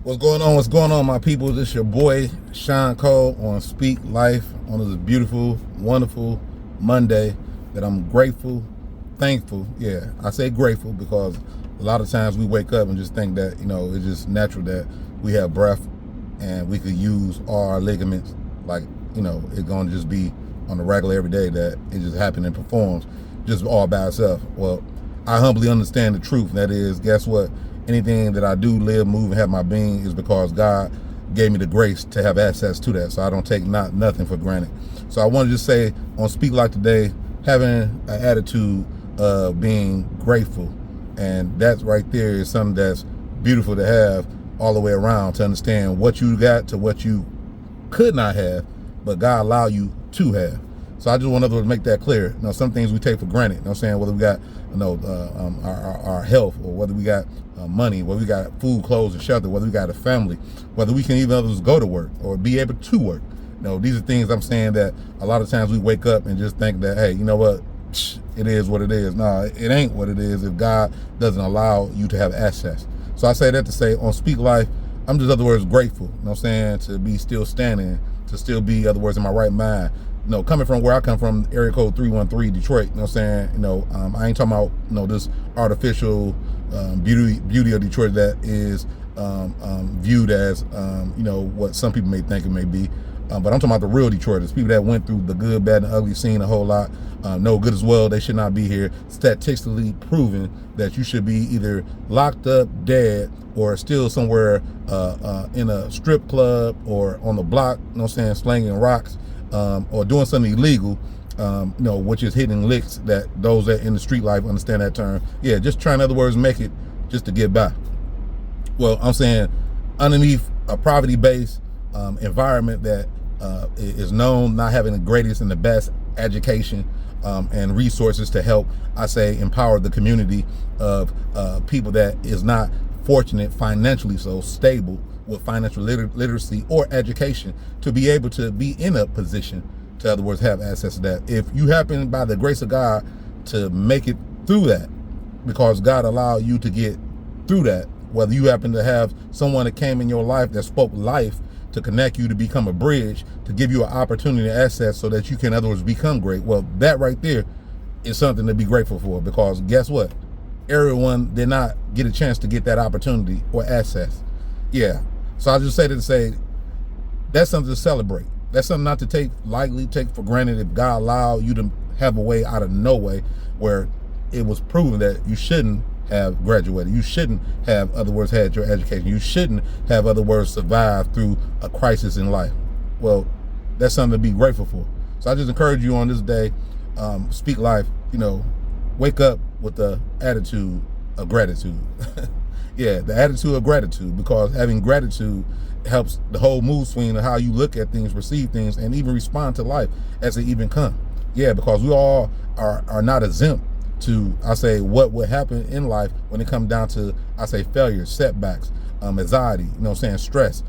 What's going on? What's going on, my people? This your boy Sean Cole on Speak Life on this beautiful, wonderful Monday that I'm grateful, thankful. Yeah, I say grateful because a lot of times we wake up and just think that, it's just natural that we have breath and we could use all our ligaments like, it's going to just be on the regular every day that it just happens and performs just all by itself. Well, I humbly understand the truth. That is, guess what? Anything that I do, live, move, and have my being is because God gave me the grace to have access to that. So I don't take nothing for granted. So I want to just say on Speak Life today, having an attitude of being grateful. And that right there is something that's beautiful to have all the way around, to understand what you got to what you could not have, but God allowed you to have. So I just want to make that clear. Some things we take for granted. I'm saying, whether we got our health, or whether we got money, whether we got food, clothes, and shelter, whether we got a family, whether we can even others go to work or be able to work. These are things I'm saying that a lot of times we wake up and just think that, hey, you know what? It is what it is. No, it ain't what it is if God doesn't allow you to have access. So I say that to say on Speak Life, I'm just, other words, grateful. To be still standing, to still be, other words, in my right mind. Coming from where I come from, area code 313, Detroit, I ain't talking about, this artificial beauty of Detroit that is viewed as, what some people may think it may be. But I'm talking about the real Detroiters, people that went through the good, bad, and ugly, seen a whole lot, know good as well they should not be here, statistically proven that you should be either locked up, dead, or still somewhere in a strip club or on the block, slanging rocks, or doing something illegal, which is hitting licks, that those that in the street life understand that term. Yeah, just trying, in other words, make it just to get by. Well, I'm saying underneath a poverty-based environment that is known not having the greatest and the best education and resources to help, I say, empower the community of people that is not fortunate financially, so stable with financial literacy or education to be able to be in a position to, in other words, have access to that. If you happen, by the grace of God, to make it through that, because God allowed you to get through that, whether you happen to have someone that came in your life that spoke life to connect you, to become a bridge, to give you an opportunity to access so that you can, in other words, become great. Well, that right there is something to be grateful for, because guess what? Everyone did not get a chance to get that opportunity or access. Yeah. So I just say that to say, that's something to celebrate. That's something not to take lightly, take for granted. If God allowed you to have a way out of no way, where it was proven that you shouldn't have graduated, you shouldn't have, other words, had your education, you shouldn't have, other words, survived through a crisis in life. Well, that's something to be grateful for. So I just encourage you on this day, Speak Life, wake up with the attitude of gratitude. Yeah, the attitude of gratitude, because having gratitude helps the whole mood swing of how you look at things, perceive things, and even respond to life as it even come. Yeah, because we all are not exempt to, I say, what would happen in life when it comes down to, I say, failures, setbacks, anxiety, stress,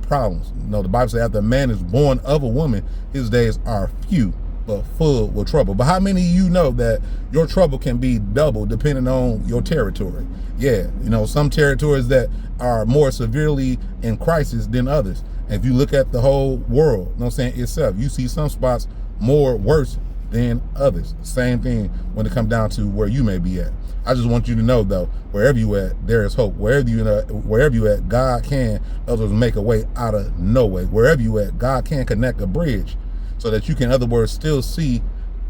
problems. The Bible says after a man is born of a woman, his days are few but full with trouble. But how many of you know that your trouble can be double depending on your territory? Yeah, some territories that are more severely in crisis than others. And if you look at the whole world, itself, you see some spots more worse than others. Same thing when it comes down to where you may be at. I just want you to know, though, wherever you at, there is hope. Wherever you at, God can, others, make a way out of no way. Wherever you at, God can connect a bridge so that you can, in other words, still see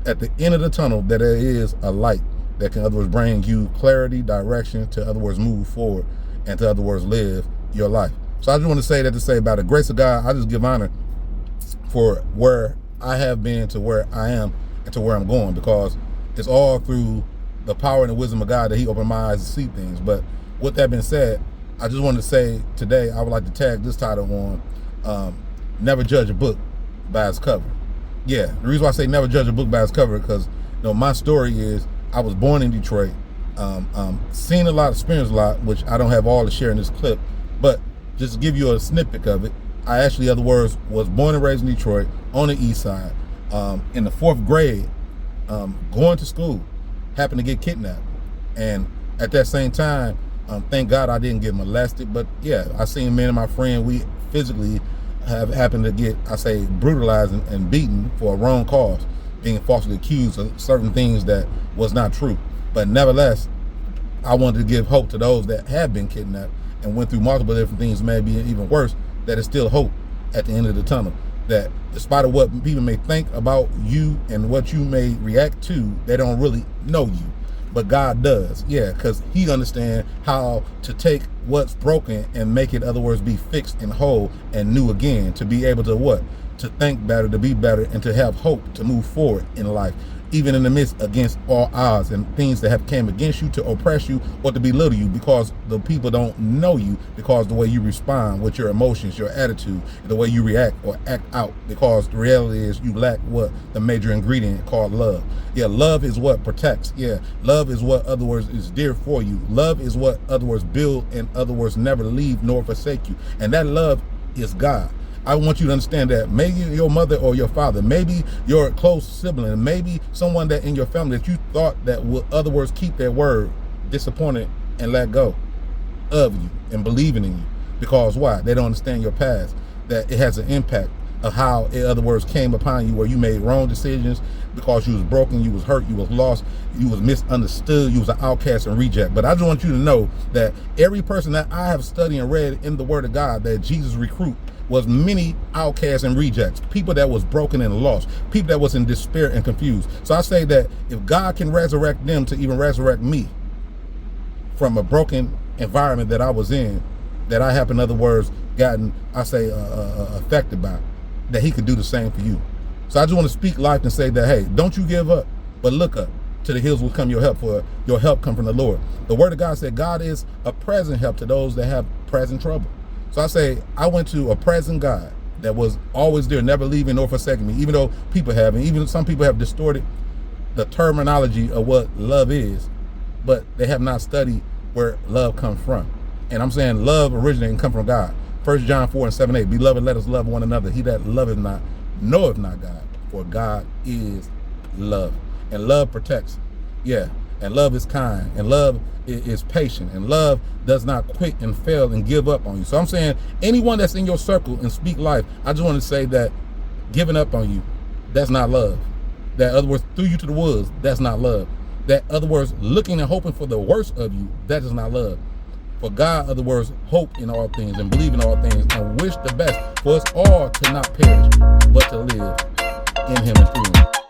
at the end of the tunnel that there is a light that can, in other words, bring you clarity, direction to, in other words, move forward and to, in other words, live your life. So I just want to say that to say, by the grace of God, I just give honor for where I have been to where I am and to where I'm going, because it's all through the power and the wisdom of God that He opened my eyes to see things. But with that being said, I just wanted to say today, I would like to tag this title on never judge a book by its cover. Yeah, the reason why I say never judge a book by its cover, because my story is I was born in Detroit, seen a lot, experienced a lot, which I don't have all to share in this clip, but just to give you a snippet of it, I actually, in other words, was born and raised in Detroit on the east side. In the 4th grade, going to school, happened to get kidnapped. And at that same time, Thank God I didn't get molested, but yeah, I seen me and my friend, we physically have happened to get, I say, brutalized and beaten for a wrong cause, being falsely accused of certain things that was not true. But nevertheless, I wanted to give hope to those that have been kidnapped and went through multiple different things, maybe even worse, that is still hope at the end of the tunnel. That despite of what people may think about you and what you may react to, they don't really know you. But God does, yeah, because he understands how to take what's broken and make it, in other words, be fixed and whole and new again, to be able to what? To think better, to be better, and to have hope to move forward in life, even in the midst against all odds and things that have came against you to oppress you or to belittle you, because the people don't know you, because the way you respond with your emotions, your attitude, the way you react or act out, because the reality is you lack what? The major ingredient called love. Yeah, love is what protects. Yeah, love is what, other words, is dear for you. Love is what, other words, build, and other words, never leave nor forsake you. And that love is God. I want you to understand that maybe your mother or your father, maybe your close sibling, maybe someone that in your family that you thought that would, other words, keep their word, disappointed and let go of you and believing in you. Because why? They don't understand your past, that it has an impact of how, in other words, came upon you, where you made wrong decisions because you was broken, you was hurt, you was lost, you was misunderstood, you was an outcast and reject. But I just want you to know that every person that I have studied and read in the Word of God that Jesus recruit was many outcasts and rejects, people that was broken and lost, people that was in despair and confused. So I say that if God can resurrect them to even resurrect me from a broken environment that I was in, that I have, in other words, gotten, I say, affected by, that he can do the same for you. So I just want to speak life and say that, hey, don't you give up, but look up. To the hills will come your help, for your help come from the Lord. The Word of God said God is a present help to those that have present trouble. So I say, I went to a present God that was always there, never leaving nor forsaking me, even though people have, and even some people have distorted the terminology of what love is, but they have not studied where love comes from. And I'm saying love originates and come from God. 1 John 4:7-8, beloved, let us love one another. He that loveth not, knoweth not God, for God is love. And love protects, yeah. And love is kind, and love is patient, and love does not quit and fail and give up on you. So I'm saying anyone that's in your circle and speak life, I just want to say that giving up on you, that's not love. That, in other words, threw you to the woods, that's not love. That, in other words, looking and hoping for the worst of you, that is not love. For God, in other words, hope in all things and believe in all things and wish the best for us all to not perish, but to live in him and through him.